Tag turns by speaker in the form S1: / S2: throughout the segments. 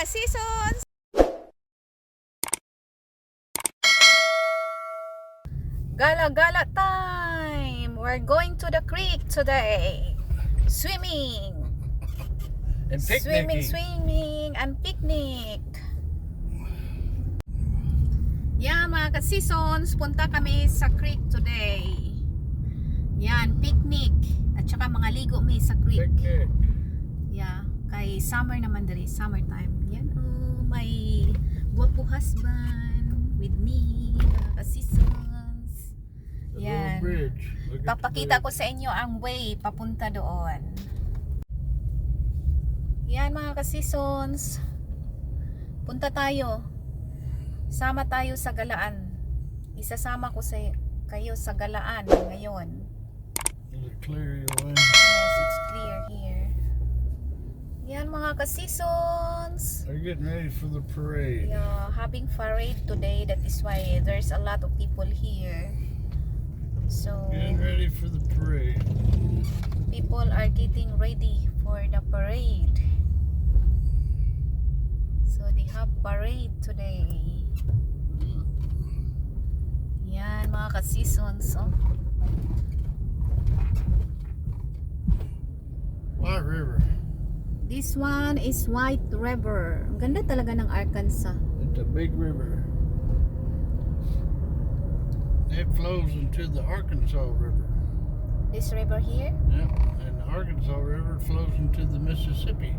S1: ka-seasons! Gala-gala time! We're going to the creek today. Swimming!
S2: And
S1: Swimming and picnic. Yeah, mga ka-seasons, punta kami sa creek today. Yan, picnic. At saka mga ligo may sa creek.
S2: Picnic.
S1: Yeah, kay summer naman diri, summertime. Yan, oh, my guwapo husband with me, mga ka-seasons.
S2: The
S1: Yan.
S2: little bridge. Look at the
S1: Papakita ko
S2: bridge.
S1: sa inyo ang way papunta doon. Yan, mga ka-seasons. Punta tayo. Sama tayo sa galaan. Isasama ko sa kayo sa galaan ngayon.
S2: Is it clear your way?
S1: Yes, it's clear here. Yan, mga ka-seasons.
S2: They're getting ready for the parade.
S1: Yeah, having parade today. That is why there's a lot of people here. So
S2: Getting ready for the parade.
S1: people are getting ready for the parade. So they have parade today. Yan, mga ka-seasons. Oh.
S2: White River.
S1: This one is White River. Ang ganda talaga ng Arkansas.
S2: It's a big river. It flows into the Arkansas River.
S1: This river here.
S2: Yep. And the Arkansas River flows into the Mississippi.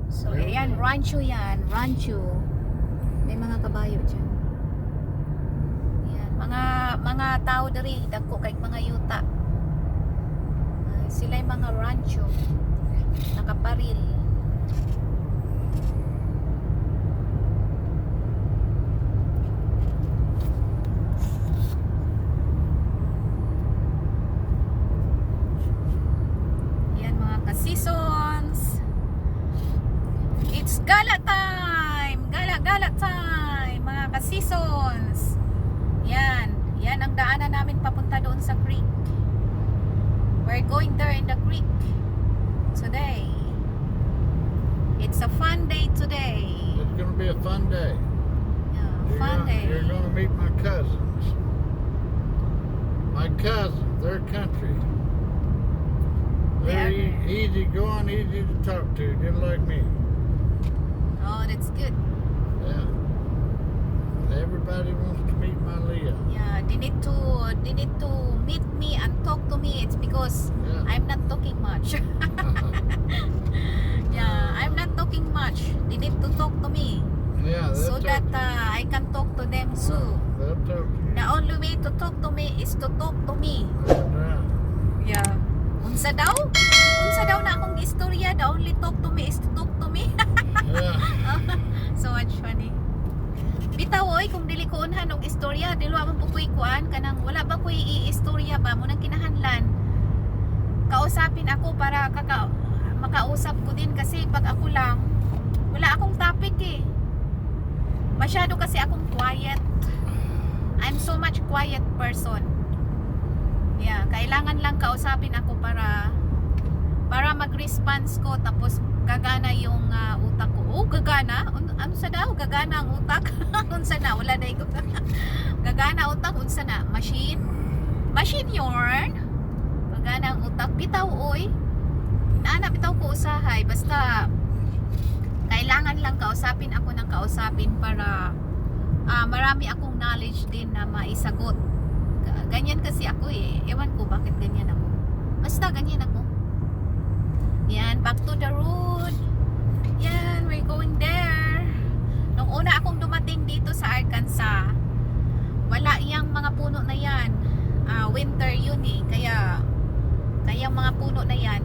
S1: So
S2: River.
S1: yan, rancho yan. Rancho. May mga kabayo dyan. Yan, mga tao dari, dagko kay mga yuta. Sila yung mga rancho. Nakaparil. Yan, mga ka-seasons. It's gala time! Gala time! Mga ka-seasons. Yan. Yan ang daanan namin papunta doon sa creek. We're going there in the creek today. It's a fun day today.
S2: It's going to be a fun day.
S1: Yeah, fun day.
S2: You're going to meet my cousins. My cousins, their country. They're easy going, easy to talk to, just like me.
S1: Oh, that's good.
S2: Yeah. Everybody wants to meet my Leah.
S1: Yeah, they need to meet me and talk to me. It's because
S2: Yeah.
S1: I'm not talking much. Yeah, I'm not talking much. They need to talk to me
S2: Yeah,
S1: so
S2: they'll
S1: that
S2: talk,
S1: I can talk to them too.
S2: they'll talk to you.
S1: The only way to talk to me is to talk to me.
S2: That's right.
S1: Yeah. Unsa daw? Unsa daw na akong istorya? The only talk to me is to talk to me.
S2: Yeah.
S1: So much funny. Bitaw oy, kung dili ko unhan og istorya, dili wa man pukoy kuan kanang wala ba koy i-istorya ba mo nang kinahanglan. Kausapin ako para makausap ko din kasi pag ako lang wala akong topic eh. Masyado kasi akong quiet. I'm so much quiet person. Yeah, kailangan lang kausapin ako para mag-response ko tapos gagana yung utak ko. Oh, gagana? Ano sa daw? Gagana ang utak? Unsa na? Wala na ko. Gagana utak? Unsa na? Machine? Machine yarn? Gagana ang utak. Bitaw, oy. Naana, bitaw ko usahay. Basta, kailangan lang kausapin ako ng kausapin para marami akong knowledge din na maisagot. Ganyan kasi ako eh. Ewan ko bakit ganyan ako. Basta ganyan ako. Yan, back to the road. Yan, we're going there. Nung una akong dumating dito sa Arkansas, wala yang mga puno na yan. Winter yun eh. Kaya mga puno na yan,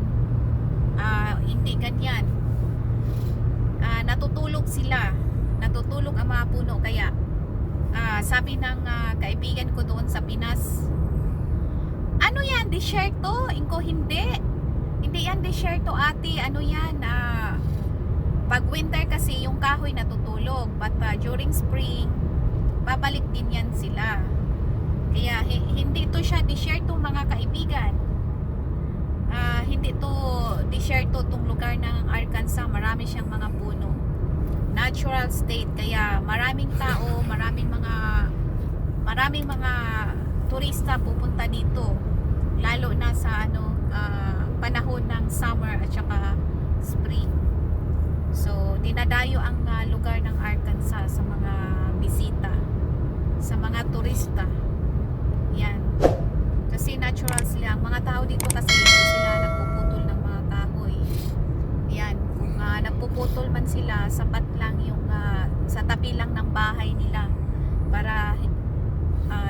S1: hindi ganyan. Natutulog sila. Natutulog ang mga puno. Kaya, sabi ng kaibigan ko doon sa Pinas, ano yan, desierto? Ingko hindi. Hindi yan desierto ate, ano yan, pag winter kasi yung kahoy natutulog, but during spring, babalik din yan sila. Kaya hindi to siya desierto mga kaibigan. Hindi to desierto tong lugar ng Arkansas, marami siyang mga puno. natural state, kaya maraming tao, maraming mga turista pupunta dito, lalo na sa panahon ng summer at saka spring. So dinadayo ang lugar ng Arkansas sa mga bisita, sa mga turista. Yan, kasi natural sila. Ang mga tao dito kasi hindi sila nagpuputol ng mga kahoy. Yan, kung nagpuputol man sila, sapat lang yung sa tabi lang ng bahay nila para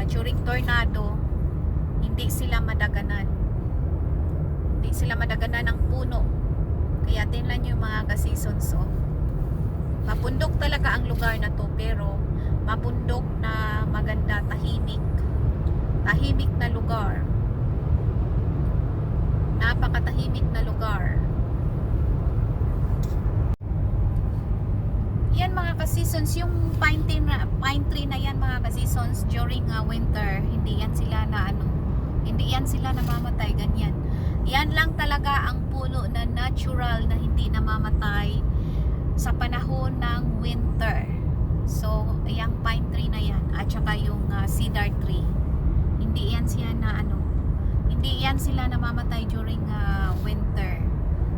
S1: during tornado hindi sila madaganan ng puno. Kaya tingnan nyo yung mga ka-seasons, mapundok talaga ang lugar na to, pero mapundok na maganda, tahimik na lugar, napakatahimik na lugar. Yan mga ka-seasons, yung pine tree na yan mga ka-seasons, during winter, hindi yan sila namamatay, ganyan. Yan lang talaga ang puno na natural na hindi namamatay sa panahon ng winter. So, yung pine tree na yan, at saka yung cedar tree, hindi yan sila namamatay during winter.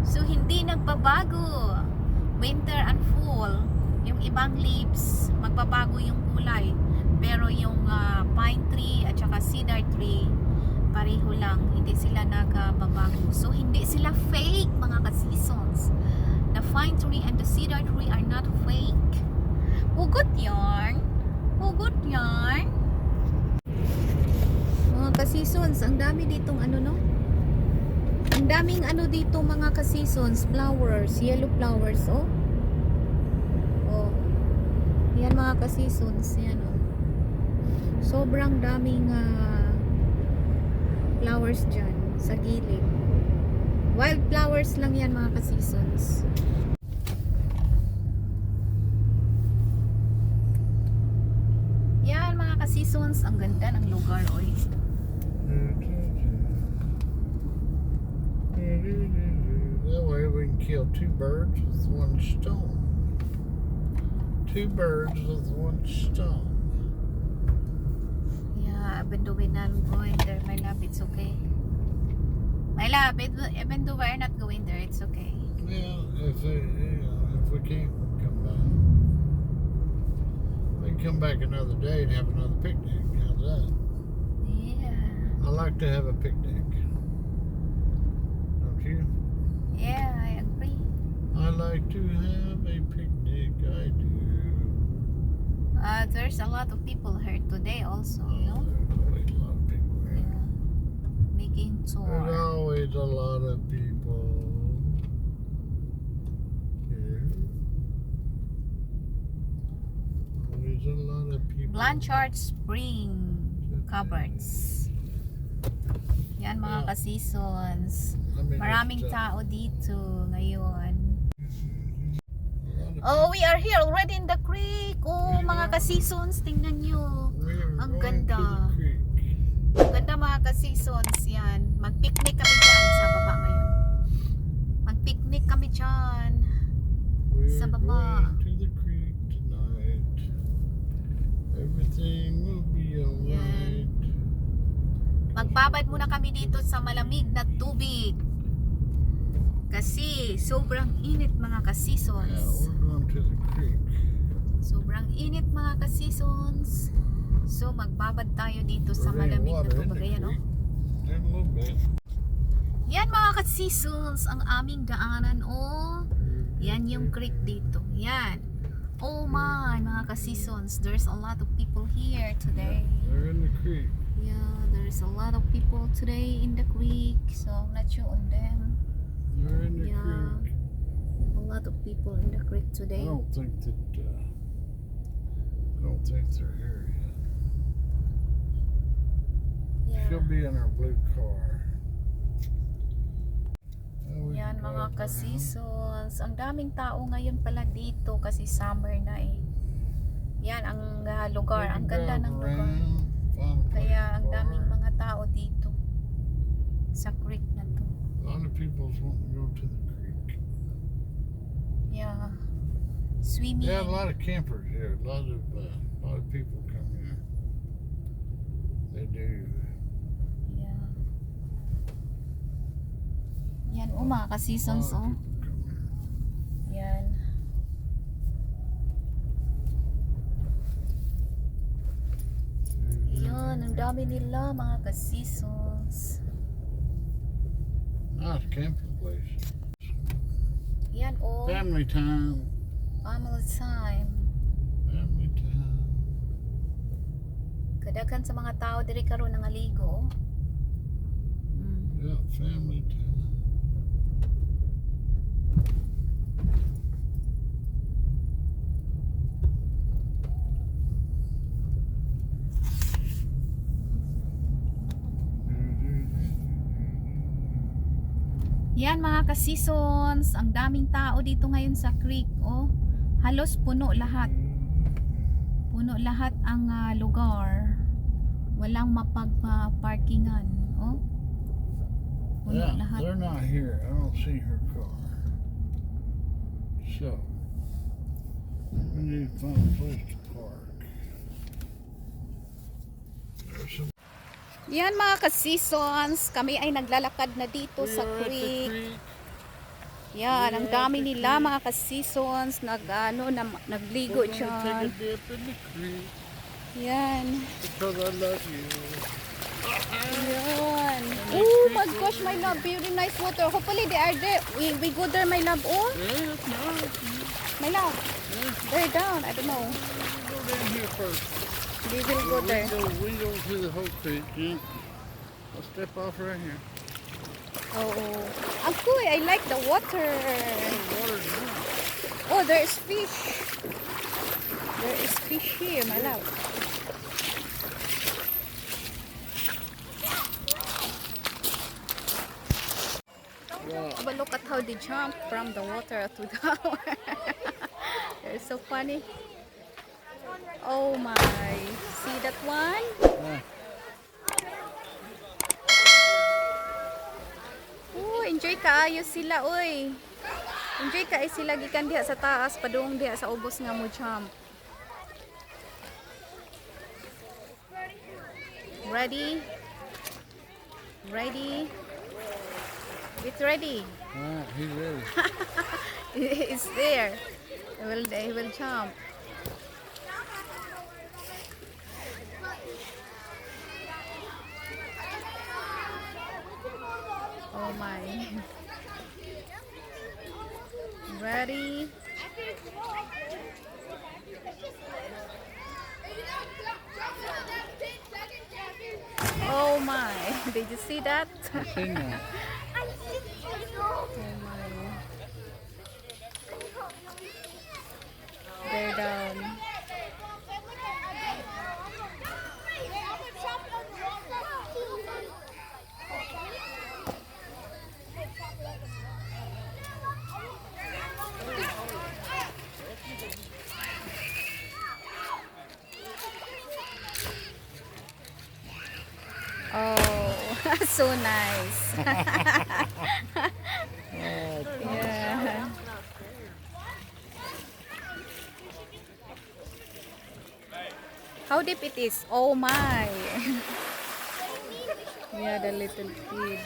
S1: So, hindi nagbabago winter and fall. Yung ibang leaves, magbabago yung kulay, pero yung pine tree at saka cedar tree, pareho lang, hindi sila nagbabago. So hindi sila fake mga ka-seasons. The pine tree and the cedar tree are not fake. Hugot yarn. Mga ka-seasons, ang dami ditong ang daming dito mga ka-seasons, flowers, yellow flowers, yan mga ka-seasons, yan sobrang daming flowers dyan sa gilid. Wild flowers lang yan mga ka-seasons. Yan mga ka-seasons, ang ganda ng lugar, oy.
S2: That way we can kill two birds with one stone. Two birds with one stone.
S1: Yeah, even though we're not going there, my love, it's okay. My love, even though we're not going there, it's okay.
S2: Yeah, if we can't come back, we can come back another day and have another picnic. How's that?
S1: Yeah.
S2: I like to have a picnic. Don't you?
S1: Yeah, I agree.
S2: I like to have a picnic. I do.
S1: There's a lot of people here today also, no?
S2: There's always a lot of people here.
S1: Yeah. Making
S2: There's
S1: tour.
S2: always a lot of people here. Always a lot of people.
S1: Blanchard Spring Cupboards. Yan mga
S2: Yeah.
S1: ka-seasons.
S2: Let me
S1: Maraming
S2: just,
S1: tao dito ngayon.
S2: a lot of
S1: Oh, we are here already in the creek. Oh,
S2: Yeah.
S1: mga ka-seasons, tingnan nyo.
S2: We're
S1: Ang
S2: going
S1: ganda.
S2: to the creek.
S1: Ang ganda mga ka-seasons yan. Mag-picnic kami dyan sa baba ngayon. Mag-picnic kami dyan.
S2: We're
S1: Sa baba.
S2: going to the creek tonight. Everything will be alright.
S1: Magbabad muna kami dito sa malamig na tubig. Kasi sobrang init mga
S2: Yeah,
S1: ka-seasons.
S2: we're going to the creek.
S1: Sobrang init mga ka-seasons. So magbabad tayo dito sa
S2: There ain't
S1: malamig na
S2: water in
S1: tubig.
S2: the
S1: Ayan, oh.
S2: creek. In a little bit.
S1: Yan mga ka-seasons, ang aming daanan. Oh, yan yung creek dito. Yan. Oh my, mga ka-seasons, there's a lot of people here today.
S2: They're in the creek.
S1: Yeah, there's a lot of people today in the creek. So I'm not sure on them.
S2: They're in the
S1: Yeah.
S2: creek.
S1: A lot of people in the creek
S2: I
S1: today.
S2: don't think that. I don't think they're here yet.
S1: Yeah.
S2: She'll be in her blue car. We
S1: Yan
S2: can
S1: mga
S2: drive around.
S1: ka-seasons. Ang daming tao ngayon pala dito kasi summer na eh. Yan ang lugar.
S2: We
S1: Ang
S2: can
S1: ganda
S2: drive
S1: ng lugar.
S2: around, find a
S1: Kaya
S2: place
S1: ang
S2: to
S1: daming
S2: park.
S1: mga tao dito sa creek na to.
S2: A lot of people want to go to the creek.
S1: Yeah. Swimming.
S2: They have a lot of campers here. A lot of people come here. They do.
S1: Yeah. Yan oh, mga
S2: A
S1: ka-seasons
S2: lot of
S1: oh.
S2: people come here.
S1: Yan. Yan, ang dami nila mga ka-seasons.
S2: Nice camping place.
S1: Yan oh,
S2: Family time.
S1: family time.
S2: Family time.
S1: Kadagan sa mga tao diri karon nangaligo.
S2: Yeah, family time.
S1: Yan mga ka-seasons, ang daming tao dito ngayon sa creek oh. Halos puno lahat. Puno lahat ang lugar. Walang mapagpa-parkingan oh. Puno
S2: Yeah,
S1: lahat.
S2: they're not here. I don't see her car. So, we need to find a place to park. There's some
S1: Yan mga ka-seasons, kami ay naglalakad na dito sa
S2: We're at the
S1: creek.
S2: creek.
S1: Yan, ang
S2: We're at
S1: dami
S2: the
S1: nila
S2: creek.
S1: mga ka-seasons, nagligo
S2: We're gonna take a
S1: dyan.
S2: dip in the creek
S1: Yan.
S2: because I love you.
S1: Yan. Oh my gosh, my love, very nice water. Hopefully they are there. We go there, my love. Oh,
S2: Yeah, it's nice.
S1: my love.
S2: Yeah,
S1: They're down. I don't know.
S2: we'll go down here first.
S1: We will go there.
S2: We go to the whole creek. Yeah. I'll step off right here.
S1: Oh, Akoy, I like the water.
S2: Water's nice.
S1: Oh, there is fish. There is fish here, my love.
S2: Wow.
S1: But look at how they jump from the water to down. They're so funny. Oh my. See that one?
S2: Yeah.
S1: Oh, enjoy kaayo sila, oy. Enjoy kaayo sila gikan diha sa taas padung diha sa ubos nga mo jump. Ready? Ready? Get ready.
S2: Alright, he's ready.
S1: It's there. He will jump. Oh my. Ready? Oh my. Did you see that?
S2: I've seen that.
S1: Oh my. They're down. Oh, so nice. Yeah. How deep it is? Oh my. Yeah, the little kid.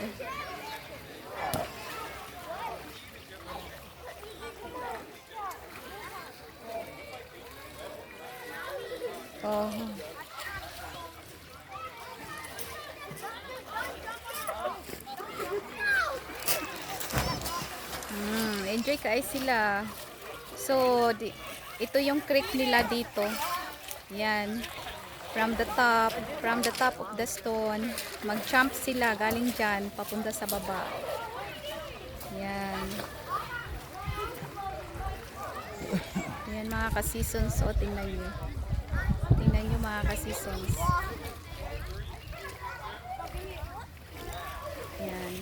S1: Oh. Enjoy kaay sila. So, ito yung creek nila dito. Yan. From the top of the stone, mag-jump sila galing dyan, papunta sa baba. Yan. Yan mga ka-seasons. O, tingnan nyo. Tingnan nyo mga ka-seasons. Yan.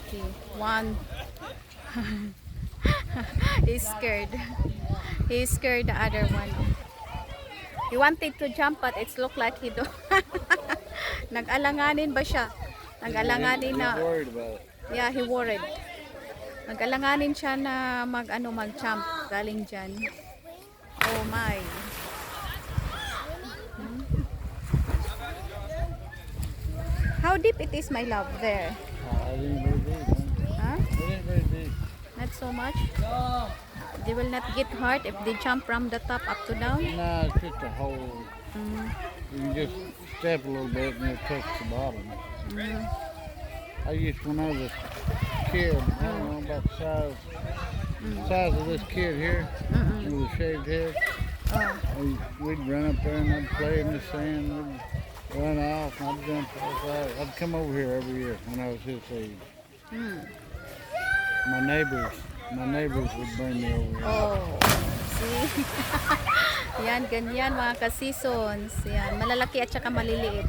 S1: Okay. One. He's scared. He's scared the other one. He wanted to jump but it's look like he do. Nag-alanganin ba siya? Nag-alanganin na.
S2: He's worried about it.
S1: Yeah, he worried. Mag-alanganin siya na mag-jump galing dyan. Oh my. How deep it is, my love, there?
S2: I didn't very deep.
S1: Huh?
S2: It ain't very deep.
S1: Not so much? They will not get hurt if they jump from the top up to down?
S2: No, it's just a hole.
S1: Mm.
S2: You can just step a little bit and it'll touch the bottom.
S1: Mm.
S2: I used when I was a kid, I don't know about the size of this kid here, with a shaved head.
S1: Oh.
S2: We'd run up there and I'd play in the sand. We'd run off and I'd jump off. I'd come over here every year when I was his age.
S1: Mm.
S2: My neighbors would bring me over here.
S1: Oh, see? Yan, ganyan mga ka-seasons. Yan, malalaki at saka maliliit.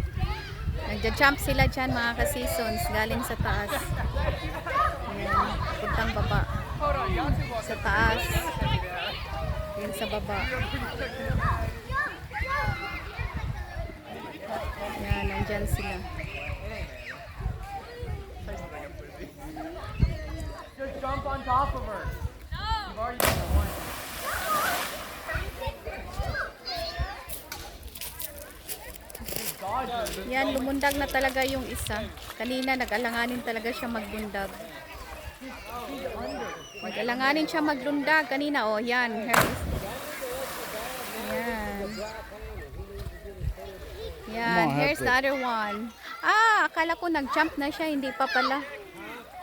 S1: Nagja-jump sila dyan mga ka-seasons galing sa taas. Yan, puntang baba. Sa taas. Yan sa baba. Yan, nandyan sila.
S3: Just jump on top of her. You've already done it once.
S1: Yan, lumundag na talaga yung isa. Kanina nag-alanganin talaga siya magbundag. Mag-alanganin siya maglundag kanina. Oh, yan. Yan. Yan. Here's the other one. Ah, akala ko nag-jump na siya. Hindi pa pala.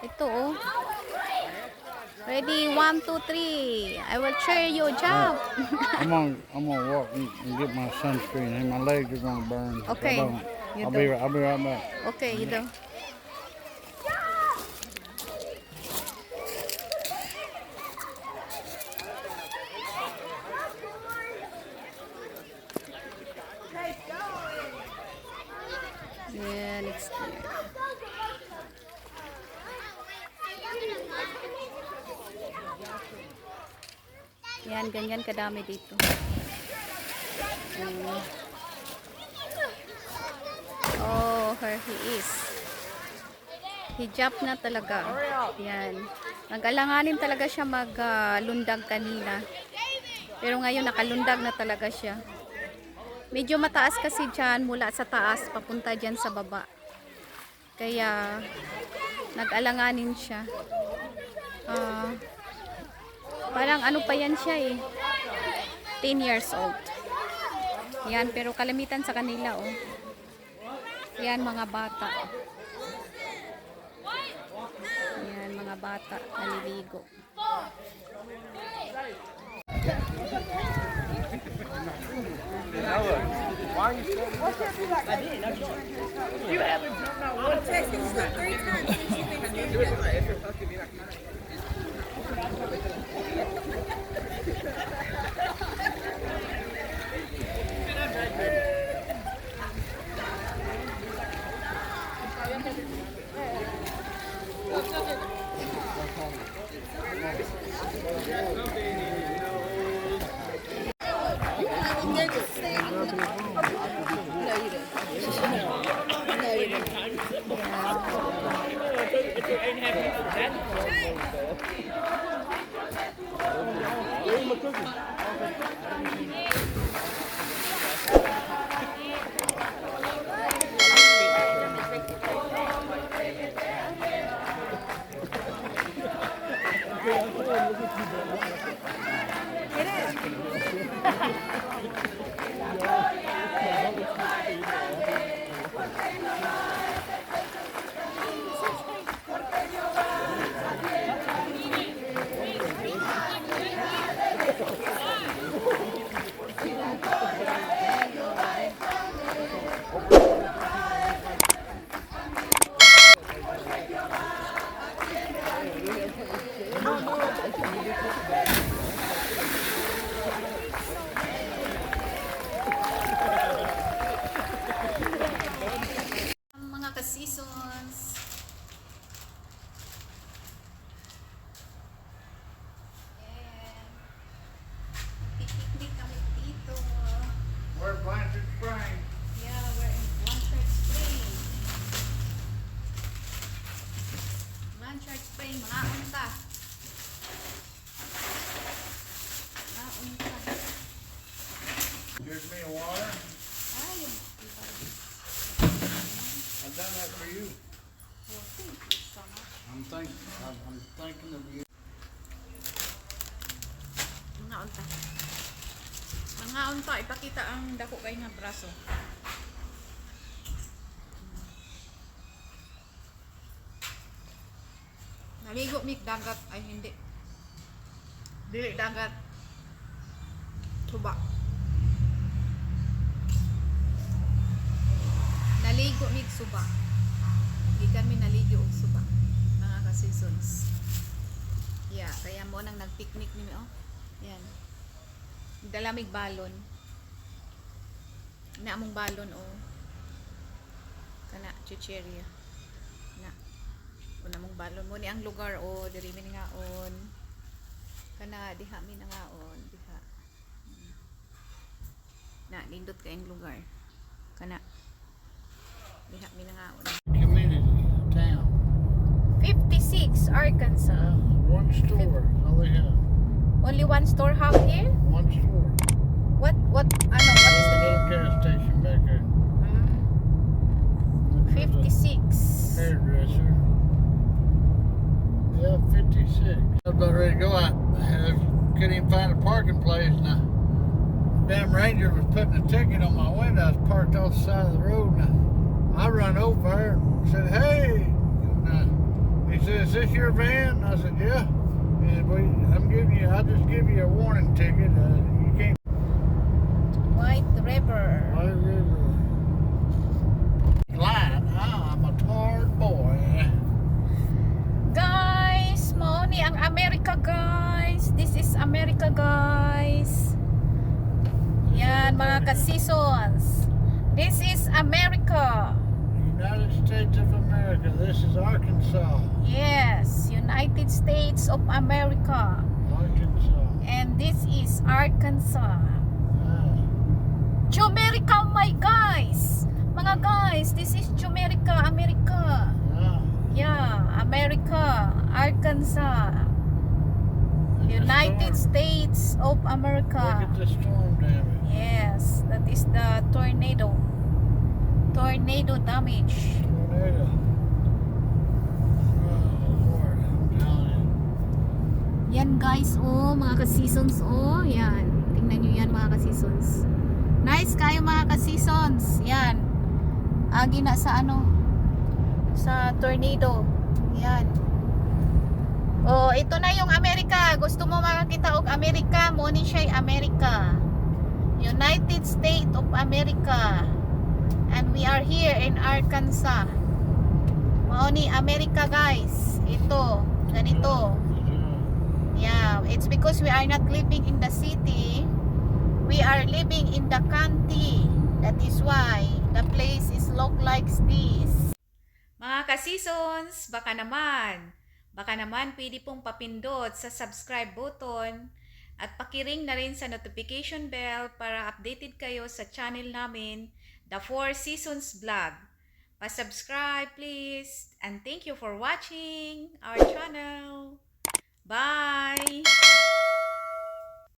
S1: Ito, oh. Ready? 1, 2, 3. I will cheer you. Jump.
S2: I'm gonna walk and get my sunscreen, and my legs are gonna burn. if I
S1: Okay.
S2: don't.
S1: You
S2: I'll
S1: do.
S2: be right back.
S1: Okay, you do. Yeah, it's clear. Yan, ganyan kadami dito. Oh, here he is. He jumped na talaga. Yan. Nag-alanganin talaga siya maglundag kanina. Pero ngayon nakalundag na talaga siya. Medyo mataas kasi dyan mula sa taas papunta dyan sa baba. Kaya nag-alanganin siya. Parang ano pa yan siya eh. 10 years old. Yan, pero kalamitan sa kanila oh. Yan mga bata. Yan mga bata naliligo.
S3: You haven't jumped out once.
S1: Mangaon ta. Mangaon ta, ipakita ang dako kay nga braso. Naligo mi dagat ay hindi. Dili dagat. Suba. Naligo mi suba. Hindi kami naligo og suba. Mga ka-seasons. Yeah, kaya mo nang nag-picnic ni oh. Yan. Dalamig balon. Na among balon oh. Kana chicheria. Na. Una mong balon mo ni ang lugar oh, diri mi ngaon. Kana diha mi nangaon, diha. Na lindot kay ang lugar. Kana. Diha mi nangaon.
S2: Community, town.
S1: 56 Arkansas.
S2: One store. All they have.
S1: Only one store have here?
S2: One store.
S1: What what is the
S2: Little
S1: name?
S2: gas station back there.
S1: 56.
S2: Hairdresser. Yeah, 56. I was about ready to go out. I couldn't even find a parking place. Now, damn ranger was putting a ticket on my window. I was parked off the side of the road. Now, I run over and said, "Hey." And, he said, "Is this your van?" I said, "Yeah." He said, "Well, I'll just give you a warning ticket. You can't
S1: White River.
S2: glide. I'm a tired boy."
S1: Guys, mo ni ang America guys. This is America guys. Yan mga ka-seasons. This is America.
S2: United States of America. This is Arkansas.
S1: Yes, United States of America.
S2: Arkansas.
S1: And this is Arkansas.
S2: Ah.
S1: Chumerica, my guys. Mga guys, this is Chumerica, America.
S2: Ah.
S1: Yeah, America, Arkansas.
S2: And the
S1: United
S2: storm.
S1: States of
S2: Look
S1: America.
S2: at the storm damage.
S1: Yes, that is the tornado. Tornado damage.
S2: Tornado. Oh, Lord, I'm telling you.
S1: Yan guys, oh, mga ka-seasons, oh, yan. Tingnan nyo yan mga ka-seasons. Nice kayo mga ka-seasons. Yan. Agi na sa ano, sa tornado. Yan. Oh, ito na yung Amerika. Gusto mo makakita og Amerika, mo ni siya'y Amerika. United States of America. And we are here in Arkansas. Mao ni Amerika guys. Ito, ganito. Yeah, it's because we are not living in the city. We are living in the county. That is why the place is look like this. Mga ka-seasons, baka naman pwede pong papindot sa subscribe button at pakiring na rin sa notification bell para updated kayo sa channel namin, The 4 Seasons Vlog. Pa-subscribe please, and thank you for watching our channel. Bye!